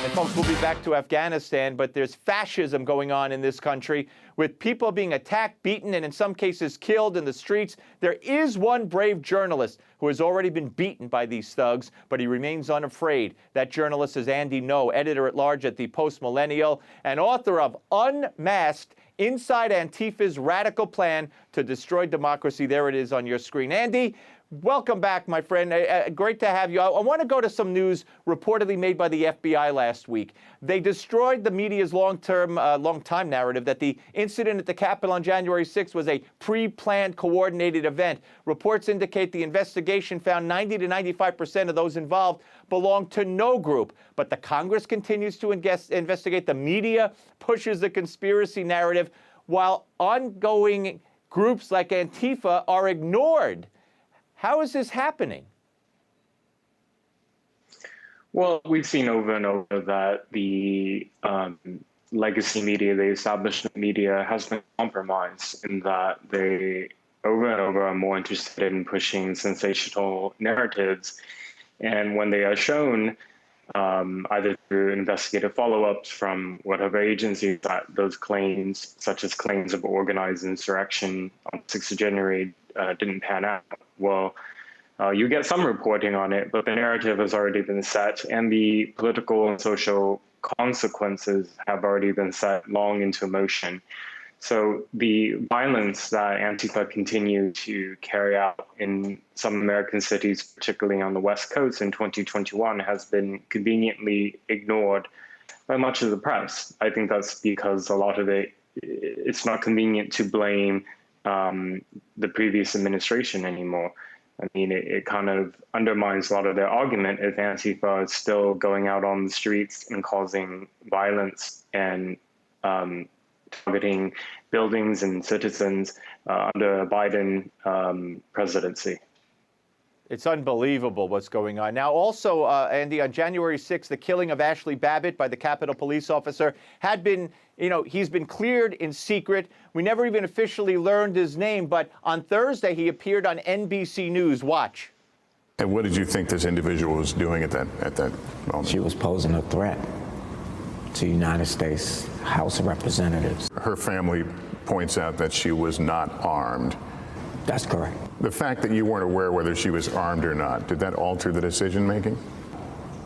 And folks, we'll be back to Afghanistan, but there's fascism going on in this country with people being attacked, beaten, and in some cases killed in the streets. There is one brave journalist who has already been beaten by these thugs, but he remains unafraid. That journalist is Andy Ngo, editor-at-large at the Post-Millennial and author of Unmasked: Inside Antifa's Radical Plan to Destroy Democracy. There it is on your screen. Andy, welcome back, my friend. Great to have you. I want to go to some news reportedly made by the FBI last week. They destroyed the media's long-time narrative that the incident at the Capitol on January 6th was a pre-planned, coordinated event. Reports indicate the investigation found 90 to 95% of those involved belong to no group. But the Congress continues to investigate. The media pushes the conspiracy narrative, while ongoing groups like Antifa are ignored. How is this happening? Well, we've seen over and over that the legacy media, the establishment media, has been compromised in that they over and over are more interested in pushing sensational narratives. And when they are shown, either through investigative follow-ups from whatever agencies, that those claims, such as claims of organized insurrection on 6th of January, didn't pan out, well, you get some reporting on it, but the narrative has already been set, and the political and social consequences have already been set long into motion. So the violence that Antifa continued to carry out in some American cities, particularly on the West Coast in 2021, has been conveniently ignored by much of the press. I think that's because a lot of it's not convenient to blame the previous administration anymore. I mean, it kind of undermines a lot of their argument if Antifa is still going out on the streets and causing violence and targeting buildings and citizens under a Biden presidency. It's unbelievable what's going on. Now, also, Andy, on January 6th, the killing of Ashli Babbitt by the Capitol police officer had been, he's been cleared in secret. We never even officially learned his name, but on Thursday, he appeared on NBC News. Watch. And what did you think this individual was doing at that moment? She was posing a threat to United States House of Representatives. Her family points out that she was not armed. That's correct. The fact that you weren't aware whether she was armed or not, did that alter the decision-making?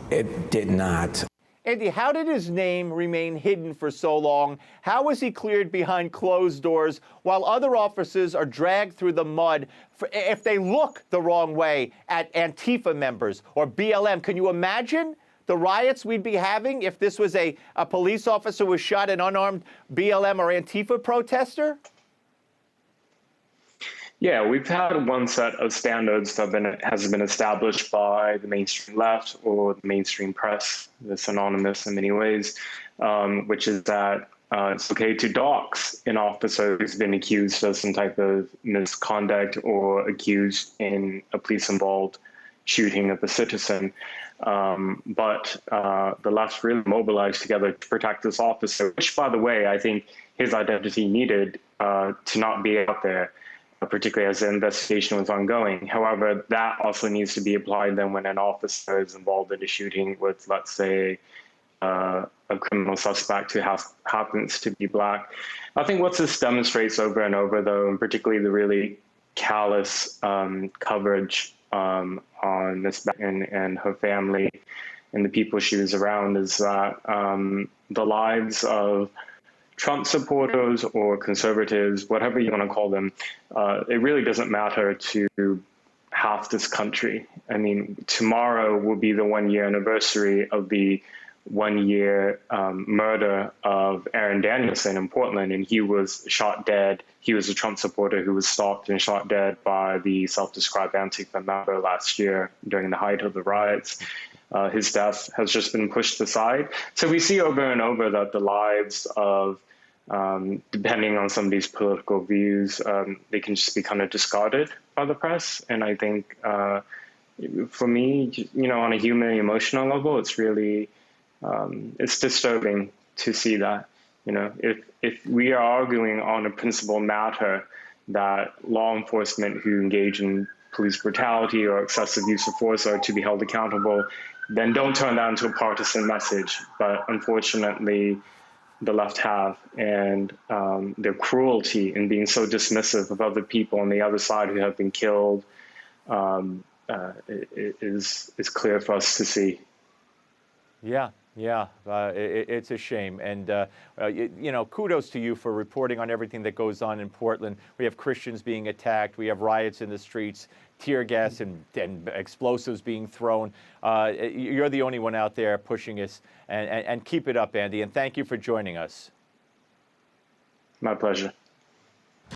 It did not. Andy, how did his name remain hidden for so long? How was he cleared behind closed doors while other officers are dragged through the mud if they look the wrong way at Antifa members or BLM? Can you imagine the riots we'd be having if this was a police officer who was shot an unarmed BLM or Antifa protester? Yeah, we've had one set of standards that has been established by the mainstream left or the mainstream press, that's synonymous in many ways, which is that it's okay to dox an officer who's been accused of some type of misconduct or accused in a police-involved shooting of a citizen. But the left really mobilized together to protect this officer, which, by the way, I think his identity needed to not be out there, particularly as the investigation was ongoing. However, that also needs to be applied then when an officer is involved in a shooting with, let's say, a criminal suspect who happens to be black. I think what this demonstrates over and over, though, and particularly the really callous coverage on Ms. Babbitt and her family and the people she was around, is that the lives of Trump supporters or conservatives, whatever you want to call them, it really doesn't matter to half this country. I mean, tomorrow will be the 1-year anniversary of the 1-year murder of Aaron Danielson in Portland, and he was shot dead. He was a Trump supporter who was stalked and shot dead by the self-described Antifa member last year during the height of the riots. His death has just been pushed aside. So we see over and over that the lives of, depending on some of these political views, they can just be kind of discarded by the press. And I think for me, on a human emotional level, it's really, it's disturbing to see that. If we are arguing on a principal matter that law enforcement who engage in police brutality or excessive use of force are to be held accountable, then don't turn that into a partisan message. But unfortunately, the left have, and their cruelty in being so dismissive of other people on the other side who have been killed is clear for us to see. Yeah, yeah, it's a shame. And, you know, kudos to you for reporting on everything that goes on in Portland. We have Christians being attacked. We have riots in the streets, tear gas and explosives being thrown. You're the only one out there pushing us. And keep it up, Andy. And thank you for joining us. My pleasure.